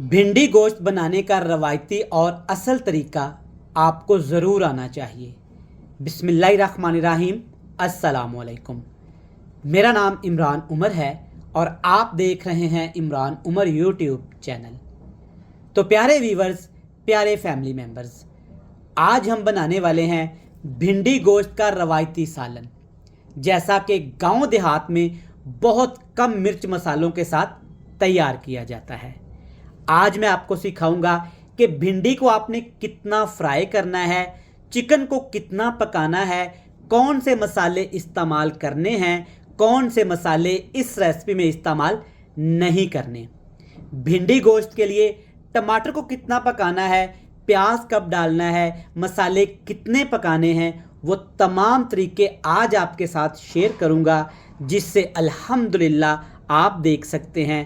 भिंडी गोश्त बनाने का रवायती और असल तरीका आपको ज़रूर आना चाहिए। बिस्मिल्लाहिर्रहमानिर्रहीम। अस्सलामुअलैकुम। मेरा नाम इमरान उमर है और आप देख रहे हैं इमरान उमर यूट्यूब चैनल। तो प्यारे व्यूवर्स, प्यारे फैमिली मेम्बर्स, आज हम बनाने वाले हैं भिंडी गोश्त का रवायती सालन, जैसा कि गांव देहात में बहुत कम मिर्च मसालों के साथ तैयार किया जाता है। आज मैं आपको सिखाऊंगा कि भिंडी को आपने कितना फ्राई करना है, चिकन को कितना पकाना है, कौन से मसाले इस्तेमाल करने हैं, कौन से मसाले इस रेसिपी में इस्तेमाल नहीं करने। भिंडी गोश्त के लिए टमाटर को कितना पकाना है, प्याज कब डालना है, मसाले कितने पकाने हैं, वो तमाम तरीके आज आपके साथ शेयर करूंगा, जिससे अल्हम्दुलिल्लाह आप देख सकते हैं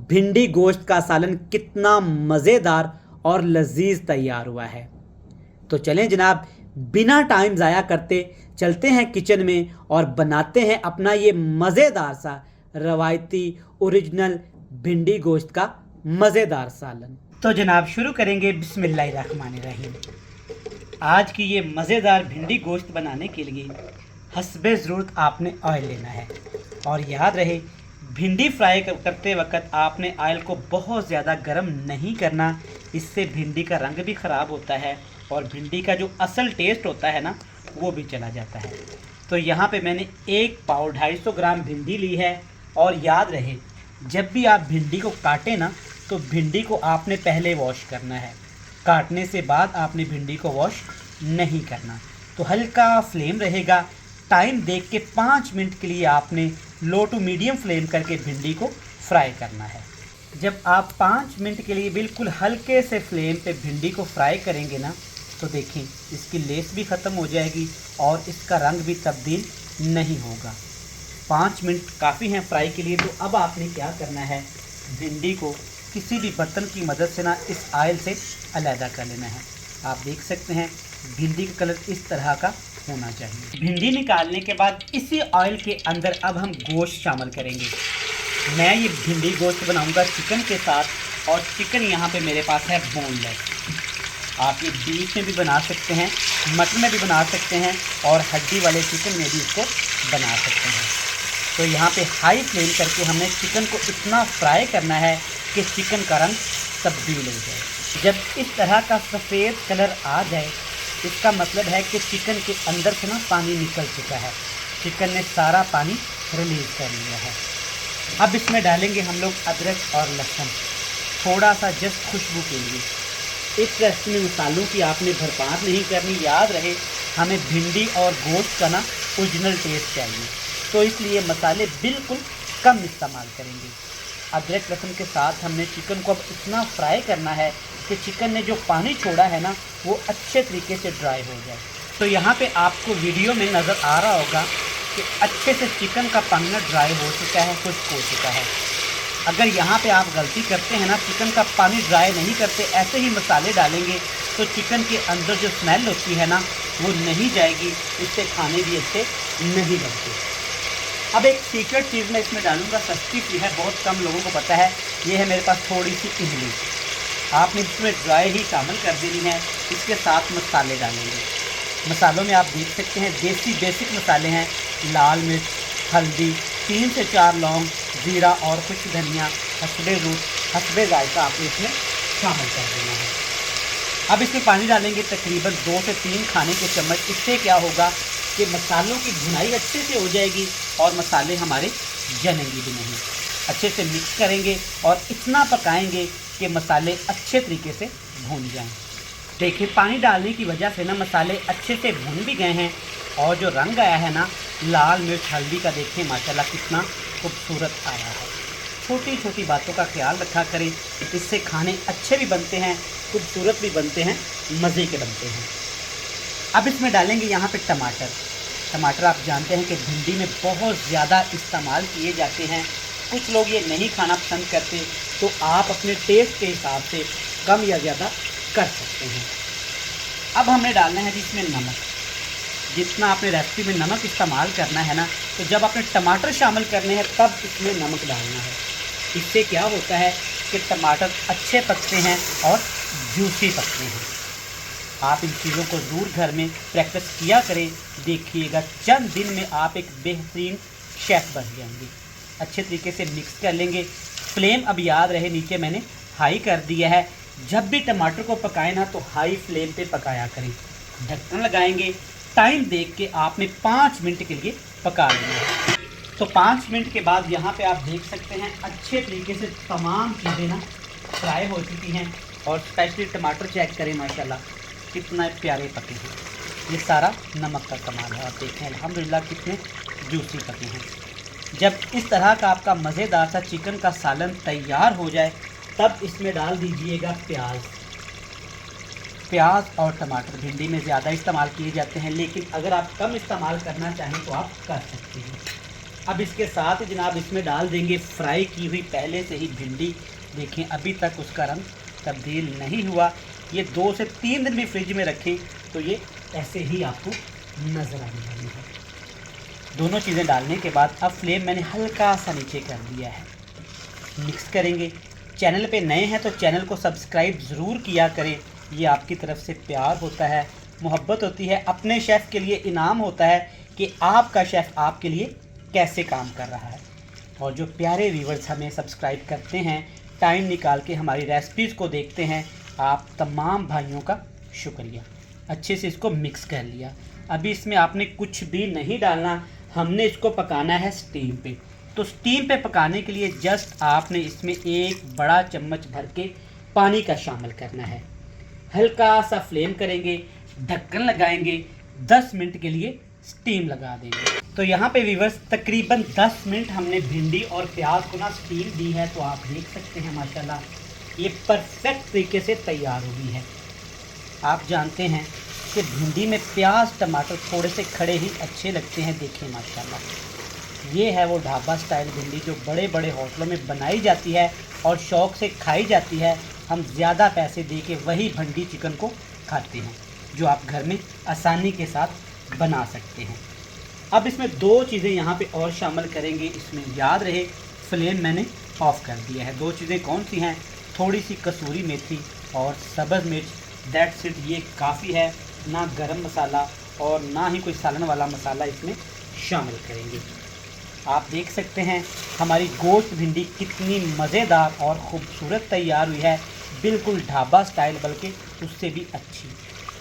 भिंडी गोश्त का सालन कितना मज़ेदार और लजीज तैयार हुआ है। तो चलें जनाब, बिना टाइम ज़ाया करते चलते हैं किचन में और बनाते हैं अपना ये मज़ेदार सा रवायती ओरिजिनल भिंडी गोश्त का मज़ेदार सालन। तो जनाब शुरू करेंगे बिस्मिल्लाहिर्रहमानिर्रहीम। आज की ये मज़ेदार भिंडी गोश्त बनाने के लिए हस्बे ज़रूरत आपने ऑयल लेना है। और याद रहे, भिंडी फ्राई करते वक्त आपने ऑयल को बहुत ज़्यादा गर्म नहीं करना, इससे भिंडी का रंग भी ख़राब होता है और भिंडी का जो असल टेस्ट होता है ना, वो भी चला जाता है। तो यहाँ पे मैंने एक पाव 250 ग्राम भिंडी ली है। और याद रहे, जब भी आप भिंडी को काटें ना, तो भिंडी को आपने पहले वॉश करना है, काटने से बाद आपने भिंडी को वॉश नहीं करना। तो हल्का फ्लेम रहेगा, टाइम देख के 5 मिनट के लिए आपने लो टू मीडियम फ्लेम करके भिंडी को फ्राई करना है। जब आप 5 मिनट के लिए बिल्कुल हल्के से फ्लेम पे भिंडी को फ्राई करेंगे ना, तो देखें इसकी लेस भी ख़त्म हो जाएगी और इसका रंग भी तब्दील नहीं होगा। 5 मिनट काफ़ी हैं फ्राई के लिए। तो अब आपने क्या करना है, भिंडी को किसी भी बर्तन की मदद से ना इस ऑयल से अलहदा कर लेना है। आप देख सकते हैं भिंडी का कलर इस तरह का होना चाहिए। भिंडी निकालने के बाद इसी ऑयल के अंदर अब हम गोश्त शामिल करेंगे। मैं ये भिंडी गोश्त बनाऊंगा चिकन के साथ, और चिकन यहाँ पे मेरे पास है बोनलेस। आप ये बीफ में भी बना सकते हैं, मटन में भी बना सकते हैं, और हड्डी वाले चिकन में भी इसको बना सकते हैं। तो यहाँ पे हाई फ्लेम करके हमने चिकन को इतना फ्राई करना है कि चिकन का रंग तब्दील हो जाए। जब इस तरह का सफ़ेद कलर आ जाए, इसका मतलब है कि चिकन के अंदर से ना पानी निकल चुका है, चिकन ने सारा पानी रिलीज़ कर लिया है। अब इसमें डालेंगे हम लोग अदरक और लहसुन, थोड़ा सा जस्ट खुशबू के लिए। इस रेसिपी में मसालों की आपने भरपार नहीं करनी। याद रहे, हमें भिंडी और गोश्त का ना ओरिजिनल टेस्ट चाहिए, तो इसलिए मसाले बिल्कुल कम इस्तेमाल करेंगे। अदरक लहसुन के साथ हमने चिकन को अब इतना फ्राई करना है कि चिकन ने जो पानी छोड़ा है ना, वो अच्छे तरीके से ड्राई हो जाए। तो यहाँ पे आपको वीडियो में नज़र आ रहा होगा कि अच्छे से चिकन का पानी ना ड्राई हो चुका है, खुश्क हो चुका है। अगर यहाँ पे आप गलती करते हैं ना, चिकन का पानी ड्राई नहीं करते, ऐसे ही मसाले डालेंगे, तो चिकन के अंदर जो स्मेल होती है ना, वो नहीं जाएगी, इससे खाने भी अच्छे नहीं बनते। अब एक सीक्रेट चीज़ मैं इसमें डालूंगा, सस्ती सी है, बहुत कम लोगों को पता है। ये है मेरे पास थोड़ी सी इमली, आपने इसमें ड्राई ही शामिल कर देनी है। इसके साथ मसाले डालेंगे। मसालों में आप देख सकते हैं देसी बेसिक मसाले हैं, लाल मिर्च, हल्दी, 3 से 4 लौंग, जीरा और खुश्क धनिया, हस्बे रूट, हस्बे जायका आपने इसमें शामिल कर देना है। अब इसमें पानी डालेंगे तकरीबन 2 से 3 खाने के चम्मच। इससे क्या होगा कि मसालों की भुनाई अच्छे से हो जाएगी और मसाले हमारे जलेंगे भी नहीं। अच्छे से मिक्स करेंगे और इतना पकाएंगे कि मसाले अच्छे तरीके से भून जाएं। देखिए, पानी डालने की वजह से ना मसाले अच्छे से भून भी गए हैं, और जो रंग आया है ना लाल मिर्च हल्दी का, देखिए माशाल्लाह कितना खूबसूरत आया है। छोटी छोटी बातों का ख्याल रखा करें, इससे खाने अच्छे भी बनते हैं, खूबसूरत भी बनते हैं, मज़े के बनते हैं। अब इसमें डालेंगे यहाँ पे टमाटर। टमाटर आप जानते हैं कि भिंडी में बहुत ज़्यादा इस्तेमाल किए जाते हैं। कुछ लोग ये नहीं खाना पसंद करते, तो आप अपने टेस्ट के हिसाब से कम या ज़्यादा कर सकते हैं। अब हमने डालना है जिसमें नमक। जितना आपने रेसिपी में नमक इस्तेमाल करना है ना, तो जब आपने टमाटर शामिल करने हैं तब इसमें नमक डालना है। इससे क्या होता है कि टमाटर अच्छे पकते हैं और जूसी पकते हैं। आप इन चीज़ों को ज़रूर घर में प्रैक्टिस किया करें, देखिएगा चंद दिन में आप एक बेहतरीन शेफ़ बन जाएंगे। अच्छे तरीके से मिक्स कर लेंगे। फ्लेम अब याद रहे नीचे मैंने हाई कर दिया है। जब भी टमाटर को पकाएं ना तो हाई फ्लेम पे पकाया करें। ढक्कन लगाएंगे, टाइम देख के आपने 5 मिनट के लिए पका लेना। तो 5 मिनट के बाद यहाँ पे आप देख सकते हैं अच्छे तरीके से तमाम चीज़ें ना फ्राई हो चुकी हैं। और स्पेशली टमाटर चेक करें, माशाल्लाह कितना प्यारे पके हैं। ये सारा नमक का कमाल है। आप देखें अल्हम्दुलिल्लाह कितने जूसी पके हैं। जब इस तरह का आपका मज़ेदार सा चिकन का सालन तैयार हो जाए तब इसमें डाल दीजिएगा प्याज और टमाटर। भिंडी में ज़्यादा इस्तेमाल किए जाते हैं, लेकिन अगर आप कम इस्तेमाल करना चाहें तो आप कर सकते हैं। अब इसके साथ ही जनाब इसमें डाल देंगे फ्राई की हुई पहले से ही भिंडी। देखें अभी तक उसका रंग तब्दील नहीं हुआ। ये 2 से 3 दिन भी फ्रिज में रखें तो ये ऐसे ही आपको नज़र आने वाली है। दोनों चीज़ें डालने के बाद अब फ्लेम मैंने हल्का सा नीचे कर दिया है। मिक्स करेंगे। चैनल पे नए हैं तो चैनल को सब्सक्राइब ज़रूर किया करें। ये आपकी तरफ से प्यार होता है, मोहब्बत होती है। अपने शेफ़ के लिए इनाम होता है कि आपका शेफ़ आपके लिए कैसे काम कर रहा है। और जो प्यारे व्यूवर्स हमें सब्सक्राइब करते हैं, टाइम निकाल के हमारी रेसिपीज़ को देखते हैं, आप तमाम भाइयों का शुक्रिया। अच्छे से इसको मिक्स कर लिया। अभी इसमें आपने कुछ भी नहीं डालना, हमने इसको पकाना है स्टीम पे। तो स्टीम पे पकाने के लिए जस्ट आपने इसमें 1 बड़ा चम्मच भर के पानी का शामिल करना है। हल्का सा फ्लेम करेंगे, ढक्कन लगाएंगे, 10 मिनट के लिए स्टीम लगा देंगे। तो यहाँ पे व्यूअर्स तकरीबन 10 मिनट हमने भिंडी और प्याज को ना स्टीम दी है। तो आप देख सकते हैं माशाल्लाह ये परफेक्ट तरीके से तैयार हो गई है। आप जानते हैं कि भिंडी में प्याज टमाटर थोड़े से खड़े ही अच्छे लगते हैं। देखिए माशाल्लाह ये है वो ढाबा स्टाइल भिंडी जो बड़े बड़े होटलों में बनाई जाती है और शौक़ से खाई जाती है। हम ज़्यादा पैसे दे के वही भिंडी चिकन को खाते हैं जो आप घर में आसानी के साथ बना सकते हैं। अब इसमें 2 चीज़ें यहाँ पे और शामिल करेंगे। इसमें याद रहे फ्लेम मैंने ऑफ़ कर दिया है। 2 चीज़ें कौन सी हैं? थोड़ी सी कसूरी मेथी और सब्ज़ मिर्च। दैट्स इट, ये काफ़ी है। ना गरम मसाला और ना ही कोई सालन वाला मसाला इसमें शामिल करेंगे। आप देख सकते हैं हमारी गोश्त भिंडी कितनी मज़ेदार और ख़ूबसूरत तैयार हुई है, बिल्कुल ढाबा स्टाइल, बल्कि उससे भी अच्छी।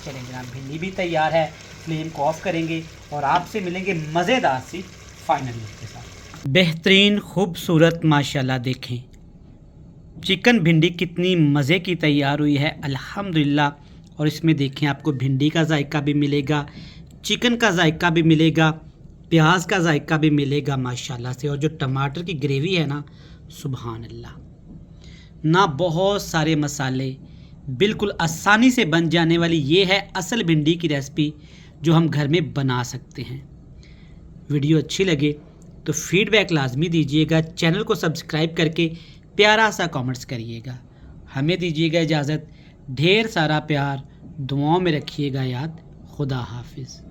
चलें जनाब, भिंडी भी तैयार है। फ्लेम को ऑफ़ करेंगे और आपसे मिलेंगे मज़ेदार सी फाइनल लुक के साथ। बेहतरीन खूबसूरत माशाल्लाह देखें चिकन भिंडी कितनी मज़े की तैयार हुई है अल्हम्दुलिल्लाह। और इसमें देखें आपको भिंडी का जायका भी मिलेगा, चिकन का जायका भी मिलेगा, प्याज का जायका भी मिलेगा माशाल्लाह से। और जो टमाटर की ग्रेवी है ना, सुभान अल्लाह, ना बहुत सारे मसाले, बिल्कुल आसानी से बन जाने वाली ये है असल भिंडी की रेसिपी जो हम घर में बना सकते हैं। वीडियो अच्छी लगे तो फीडबैक लाजमी दीजिएगा। चैनल को सब्सक्राइब करके प्यारा सा कमेंट्स करिएगा। हमें दीजिएगा इजाज़त। ढेर सारा प्यार, दुआओं में रखिएगा याद। खुदा हाफिज़।